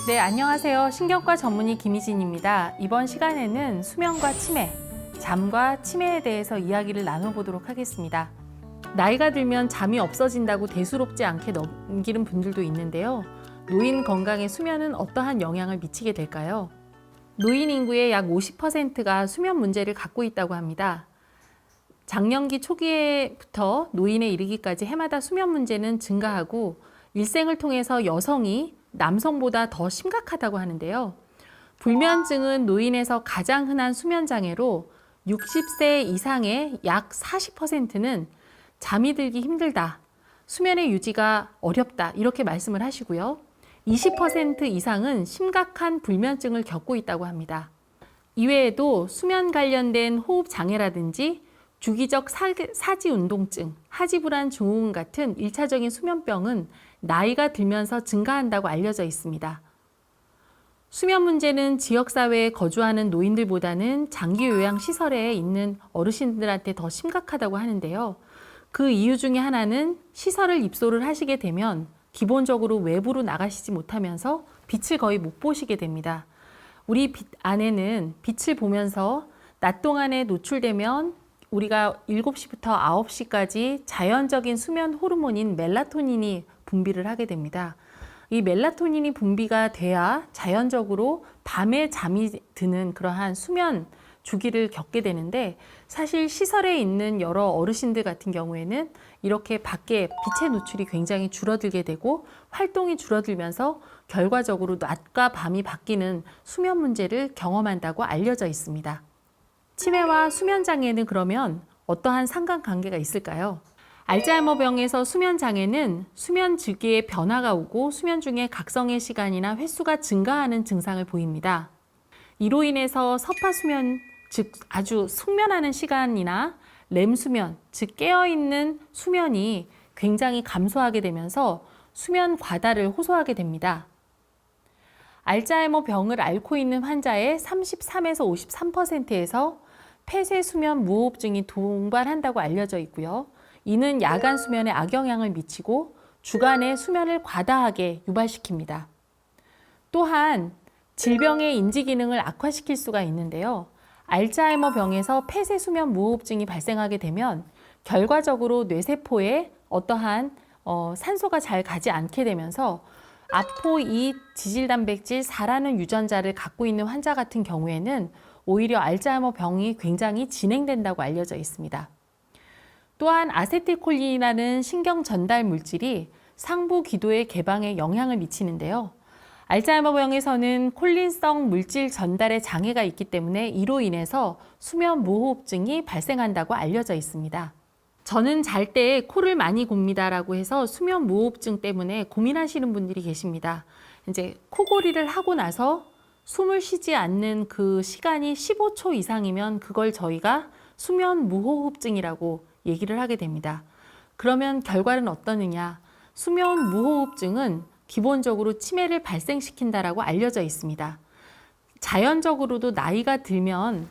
네, 안녕하세요. 신경과 전문의 김희진입니다. 이번 시간에는 수면과 치매, 잠과 치매에 대해서 이야기를 나눠보도록 하겠습니다. 나이가 들면 잠이 없어진다고 대수롭지 않게 넘기는 분들도 있는데요. 노인 건강에 수면은 어떠한 영향을 미치게 될까요? 노인 인구의 약 50%가 수면 문제를 갖고 있다고 합니다. 장년기 초기에부터 노인에 이르기까지 해마다 수면 문제는 증가하고 일생을 통해서 여성이 남성보다 더 심각하다고 하는데요. 불면증은 노인에서 가장 흔한 수면 장애로 60세 이상의 약 40%는 잠이 들기 힘들다, 수면의 유지가 어렵다 이렇게 말씀을 하시고요. 20% 이상은 심각한 불면증을 겪고 있다고 합니다. 이외에도 수면 관련된 호흡 장애라든지 주기적 사지운동증, 하지불안 증후군 같은 1차적인 수면병은 나이가 들면서 증가한다고 알려져 있습니다. 수면 문제는 지역사회에 거주하는 노인들보다는 장기 요양시설에 있는 어르신들한테 더 심각하다고 하는데요. 그 이유 중에 하나는 시설을 입소를 하시게 되면 기본적으로 외부로 나가시지 못하면서 빛을 거의 못 보시게 됩니다. 우리 빛 안에는 빛을 보면서 낮 동안에 노출되면 우리가 7시부터 9시까지 자연적인 수면 호르몬인 멜라토닌이 분비를 하게 됩니다. 이 멜라토닌이 분비가 돼야 자연적으로 밤에 잠이 드는 그러한 수면 주기를 겪게 되는데, 사실 시설에 있는 여러 어르신들 같은 경우에는 이렇게 밖에 빛의 노출이 굉장히 줄어들게 되고 활동이 줄어들면서 결과적으로 낮과 밤이 바뀌는 수면 문제를 경험한다고 알려져 있습니다. 치매와 수면 장애는 그러면 어떠한 상관관계가 있을까요? 알츠하이머 병에서 수면 장애는 수면 주기에 변화가 오고 수면 중에 각성의 시간이나 횟수가 증가하는 증상을 보입니다. 이로 인해서 서파수면, 즉 아주 숙면하는 시간이나 렘수면, 즉 깨어있는 수면이 굉장히 감소하게 되면서 수면 과다를 호소하게 됩니다. 알츠하이머 병을 앓고 있는 환자의 33에서 53%에서 폐쇄 수면 무호흡증이 동반한다고 알려져 있고요. 이는 야간 수면에 악영향을 미치고 주간에 수면을 과다하게 유발시킵니다. 또한 질병의 인지 기능을 악화시킬 수가 있는데요. 알츠하이머 병에서 폐쇄 수면 무호흡증이 발생하게 되면 결과적으로 뇌세포에 어떠한 산소가 잘 가지 않게 되면서 아포2 지질단백질 4라는 유전자를 갖고 있는 환자 같은 경우에는 오히려 알츠하이머 병이 굉장히 진행된다고 알려져 있습니다. 또한 아세틸콜린이라는 신경 전달 물질이 상부 기도의 개방에 영향을 미치는데요. 알츠하이머 병에서는 콜린성 물질 전달에 장애가 있기 때문에 이로 인해서 수면 무호흡증이 발생한다고 알려져 있습니다. 저는 잘 때 코를 많이 곱니다라고 해서 수면 무호흡증 때문에 고민하시는 분들이 계십니다. 이제 코골이를 하고 나서 숨을 쉬지 않는 그 시간이 15초 이상이면 그걸 저희가 수면 무호흡증이라고 얘기를 하게 됩니다. 그러면 결과는 어떠느냐? 수면 무호흡증은 기본적으로 치매를 발생시킨다라고 알려져 있습니다. 자연적으로도 나이가 들면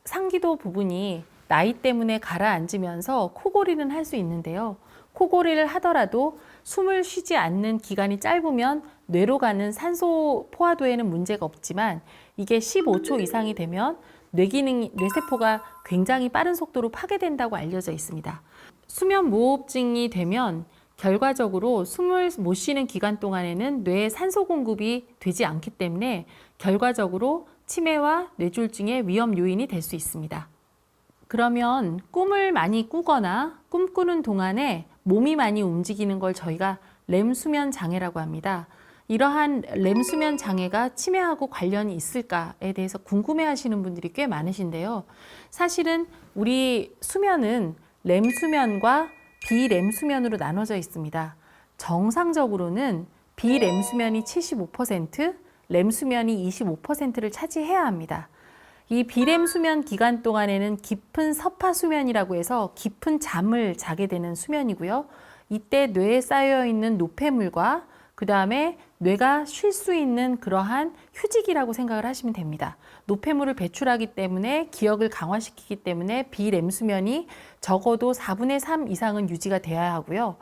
상기도 부분이 나이 때문에 가라앉으면서 코골이는 할 수 있는데요. 코골이를 하더라도 숨을 쉬지 않는 기간이 짧으면 뇌로 가는 산소 포화도에는 문제가 없지만 이게 15초 이상이 되면 뇌세포가 굉장히 빠른 속도로 파괴된다고 알려져 있습니다. 수면 무호흡증이 되면 결과적으로 숨을 못 쉬는 기간 동안에는 뇌에 산소 공급이 되지 않기 때문에 결과적으로 치매와 뇌졸중의 위험 요인이 될 수 있습니다. 그러면 꿈을 많이 꾸거나 꿈꾸는 동안에 몸이 많이 움직이는 걸 저희가 렘수면 장애라고 합니다. 이러한 렘수면 장애가 치매하고 관련이 있을까에 대해서 궁금해 하시는 분들이 꽤 많으신데요. 사실은 우리 수면은 렘수면과 비렘수면으로 나눠져 있습니다. 정상적으로는 비렘수면이 75%, 렘수면이 25%를 차지해야 합니다. 이 비렘 수면 기간 동안에는 깊은 서파 수면이라고 해서 깊은 잠을 자게 되는 수면이고요. 이때 뇌에 쌓여 있는 노폐물과 그 다음에 뇌가 쉴 수 있는 그러한 휴직이라고 생각을 하시면 됩니다. 노폐물을 배출하기 때문에 기억을 강화시키기 때문에 비렘 수면이 적어도 4분의 3 이상은 유지가 되어야 하고요.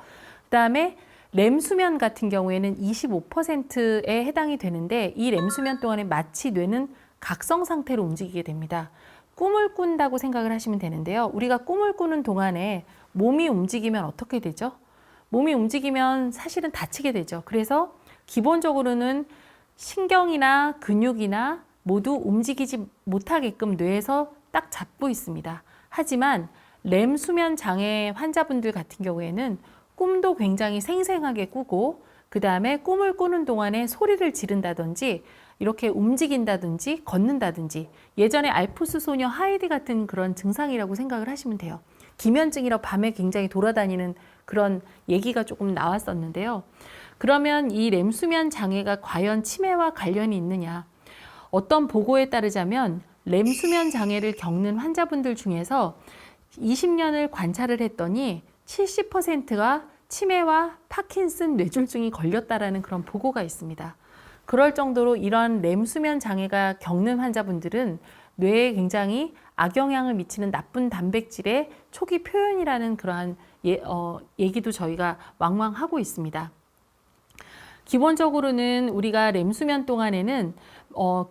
그 다음에 렘 수면 같은 경우에는 25%에 해당이 되는데 이 렘 수면 동안에 마치 뇌는 각성 상태로 움직이게 됩니다. 꿈을 꾼다고 생각을 하시면 되는데요. 우리가 꿈을 꾸는 동안에 몸이 움직이면 어떻게 되죠? 몸이 움직이면 사실은 다치게 되죠. 그래서 기본적으로는 신경이나 근육이나 모두 움직이지 못하게끔 뇌에서 딱 잡고 있습니다. 하지만 렘 수면 장애 환자분들 같은 경우에는 꿈도 굉장히 생생하게 꾸고 그 다음에 꿈을 꾸는 동안에 소리를 지른다든지 이렇게 움직인다든지 걷는다든지 예전에 알프스 소녀 하이디 같은 그런 증상이라고 생각을 하시면 돼요. 기면증이라 밤에 굉장히 돌아다니는 그런 얘기가 조금 나왔었는데요. 그러면 이 렘 수면 장애가 과연 치매와 관련이 있느냐? 어떤 보고에 따르자면 렘 수면 장애를 겪는 환자분들 중에서 20년을 관찰을 했더니 70%가 치매와 파킨슨 뇌졸중이 걸렸다라는 그런 보고가 있습니다. 그럴 정도로 이런 렘 수면 장애가 겪는 환자분들은 뇌에 굉장히 악영향을 미치는 나쁜 단백질의 초기 표현이라는 그러한 얘기도 저희가 왕왕하고 있습니다. 기본적으로는 우리가 렘 수면 동안에는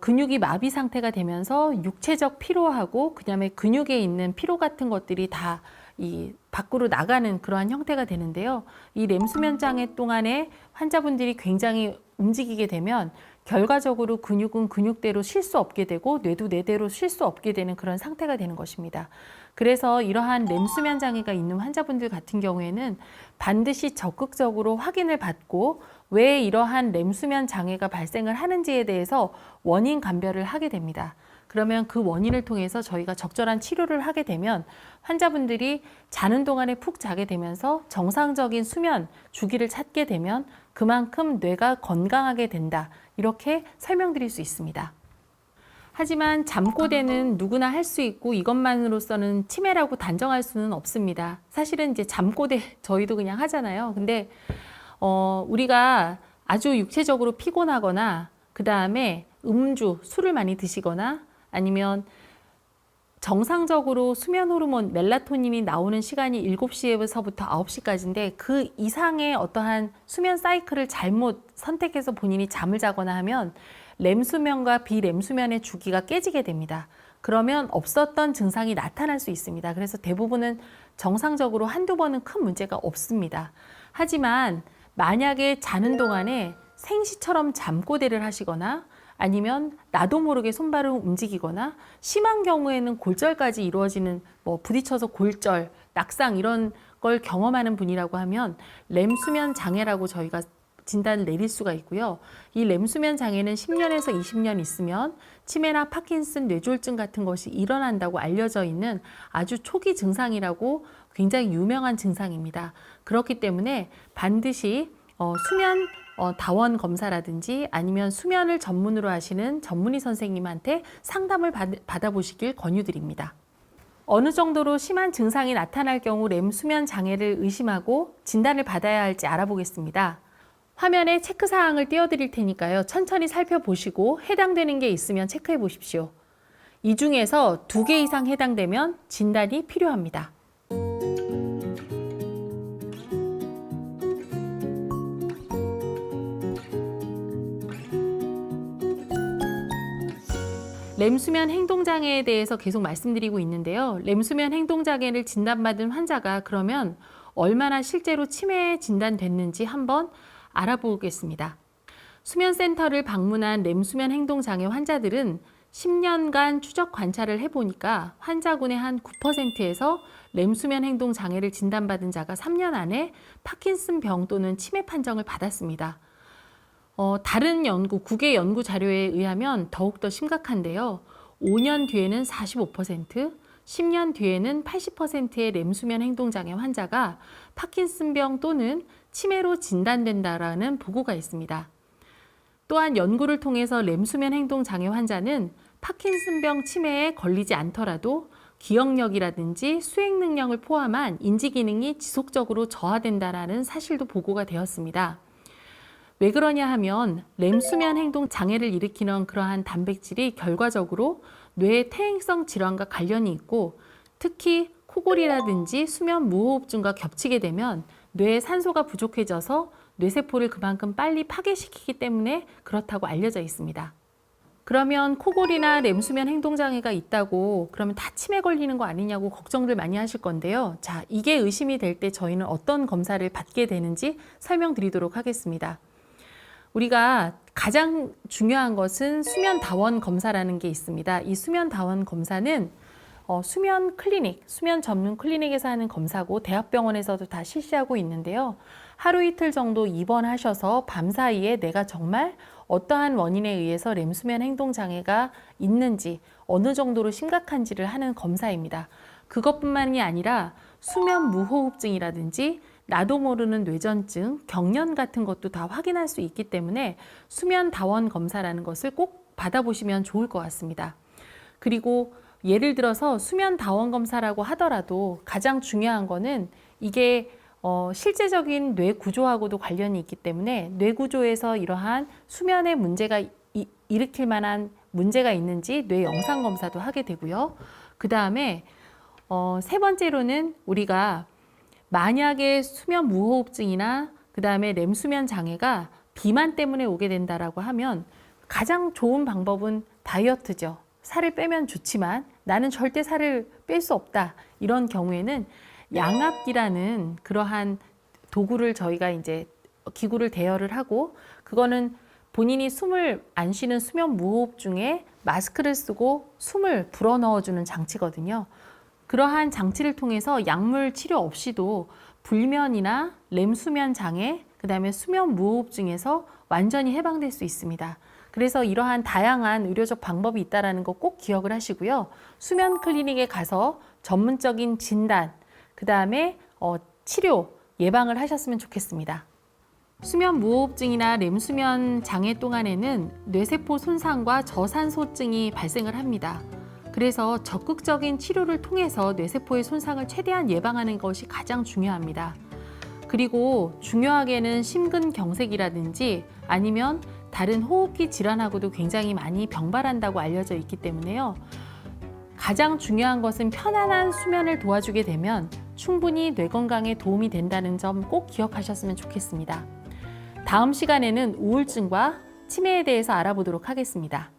근육이 마비 상태가 되면서 육체적 피로하고 그다음에 근육에 있는 피로 같은 것들이 다 이 밖으로 나가는 그러한 형태가 되는데요. 이 렘 수면 장애 동안에 환자분들이 굉장히 움직이게 되면 결과적으로 근육은 근육대로 쉴 수 없게 되고 뇌도 뇌대로 쉴 수 없게 되는 그런 상태가 되는 것입니다. 그래서 이러한 렘 수면 장애가 있는 환자분들 같은 경우에는 반드시 적극적으로 확인을 받고 왜 이러한 렘 수면 장애가 발생을 하는지에 대해서 원인 감별을 하게 됩니다. 그러면 그 원인을 통해서 저희가 적절한 치료를 하게 되면 환자분들이 자는 동안에 푹 자게 되면서 정상적인 수면 주기를 찾게 되면 그만큼 뇌가 건강하게 된다. 이렇게 설명드릴 수 있습니다. 하지만 잠꼬대는 누구나 할 수 있고 이것만으로서는 치매라고 단정할 수는 없습니다. 사실은 이제 잠꼬대 저희도 그냥 하잖아요. 근데 우리가 아주 육체적으로 피곤하거나 그 다음에 음주, 술을 많이 드시거나 아니면 정상적으로 수면 호르몬 멜라토닌이 나오는 시간이 7시에서부터 9시까지인데 그 이상의 어떠한 수면 사이클을 잘못 선택해서 본인이 잠을 자거나 하면 렘 수면과 비렘 수면의 주기가 깨지게 됩니다. 그러면 없었던 증상이 나타날 수 있습니다. 그래서 대부분은 정상적으로 한두 번은 큰 문제가 없습니다. 하지만 만약에 자는 동안에 생시처럼 잠꼬대를 하시거나 아니면 나도 모르게 손발을 움직이거나 심한 경우에는 골절까지 이루어지는 부딪혀서 골절, 낙상 이런 걸 경험하는 분이라고 하면 렘 수면 장애라고 저희가 진단을 내릴 수가 있고요. 이 렘 수면 장애는 10년에서 20년 있으면 치매나 파킨슨, 뇌졸중 같은 것이 일어난다고 알려져 있는 아주 초기 증상이라고 굉장히 유명한 증상입니다. 그렇기 때문에 반드시 수면 다원 검사라든지 아니면 수면을 전문으로 하시는 전문의 선생님한테 상담을 받아보시길 권유드립니다. 어느 정도로 심한 증상이 나타날 경우 렘 수면 장애를 의심하고 진단을 받아야 할지 알아보겠습니다. 화면에 체크사항을 띄워드릴 테니까요. 천천히 살펴보시고 해당되는 게 있으면 체크해 보십시오. 이 중에서 2개 이상 해당되면 진단이 필요합니다. 렘 수면 행동장애에 대해서 계속 말씀드리고 있는데요. 렘 수면 행동장애를 진단받은 환자가 그러면 얼마나 실제로 치매에 진단됐는지 한번 알아보겠습니다. 수면센터를 방문한 렘 수면 행동장애 환자들은 10년간 추적 관찰을 해보니까 환자군의 한 9%에서 렘 수면 행동장애를 진단받은 자가 3년 안에 파킨슨병 또는 치매 판정을 받았습니다. 다른 연구, 국외 연구 자료에 의하면 더욱더 심각한데요. 5년 뒤에는 45%, 10년 뒤에는 80%의 렘 수면 행동장애 환자가 파킨슨병 또는 치매로 진단된다라는 보고가 있습니다. 또한 연구를 통해서 렘 수면 행동장애 환자는 파킨슨병 치매에 걸리지 않더라도 기억력이라든지 수행 능력을 포함한 인지 기능이 지속적으로 저하된다라는 사실도 보고가 되었습니다. 왜 그러냐 하면 렘 수면 행동 장애를 일으키는 그러한 단백질이 결과적으로 뇌의 퇴행성 질환과 관련이 있고 특히 코골이라든지 수면 무호흡증과 겹치게 되면 뇌에 산소가 부족해져서 뇌세포를 그만큼 빨리 파괴시키기 때문에 그렇다고 알려져 있습니다. 그러면 코골이나 렘수면 행동장애가 있다고 그러면 다 치매 걸리는 거 아니냐고 걱정들 많이 하실 건데요. 자, 이게 의심이 될 때 저희는 어떤 검사를 받게 되는지 설명드리도록 하겠습니다. 우리가 가장 중요한 것은 수면 다원 검사라는 게 있습니다. 이 수면 다원 검사는 수면 클리닉, 수면 전문 클리닉에서 하는 검사고 대학병원에서도 다 실시하고 있는데요. 하루 이틀 정도 입원하셔서 밤사이에 내가 정말 어떠한 원인에 의해서 렘수면 행동장애가 있는지 어느 정도로 심각한지를 하는 검사입니다. 그것뿐만이 아니라 수면 무호흡증이라든지 나도 모르는 뇌전증, 경련 같은 것도 다 확인할 수 있기 때문에 수면 다원 검사라는 것을 꼭 받아보시면 좋을 것 같습니다. 그리고 예를 들어서 수면 다원 검사라고 하더라도 가장 중요한 거는 이게 실제적인 뇌 구조하고도 관련이 있기 때문에 뇌 구조에서 이러한 수면에 문제가 일으킬 만한 문제가 있는지 뇌 영상 검사도 하게 되고요. 그 다음에 세 번째로는 우리가 만약에 수면 무호흡증이나 그 다음에 렘수면 장애가 비만 때문에 오게 된다라고 하면 가장 좋은 방법은 다이어트죠. 살을 빼면 좋지만 나는 절대 살을 뺄 수 없다. 이런 경우에는 양압기라는 그러한 도구를 저희가 이제 기구를 대여를 하고 그거는 본인이 숨을 안 쉬는 수면 무호흡 중에 마스크를 쓰고 숨을 불어넣어주는 장치거든요. 그러한 장치를 통해서 약물 치료 없이도 불면이나 렘수면 장애, 그 다음에 수면 무호흡증에서 완전히 해방될 수 있습니다. 그래서 이러한 다양한 의료적 방법이 있다는 거 꼭 기억을 하시고요. 수면 클리닉에 가서 전문적인 진단, 그 다음에 치료, 예방을 하셨으면 좋겠습니다. 수면 무호흡증이나 렘수면 장애 동안에는 뇌세포 손상과 저산소증이 발생을 합니다. 그래서 적극적인 치료를 통해서 뇌세포의 손상을 최대한 예방하는 것이 가장 중요합니다. 그리고 중요하게는 심근경색이라든지 아니면 다른 호흡기 질환하고도 굉장히 많이 병발한다고 알려져 있기 때문에요. 가장 중요한 것은 편안한 수면을 도와주게 되면 충분히 뇌 건강에 도움이 된다는 점 꼭 기억하셨으면 좋겠습니다. 다음 시간에는 우울증과 치매에 대해서 알아보도록 하겠습니다.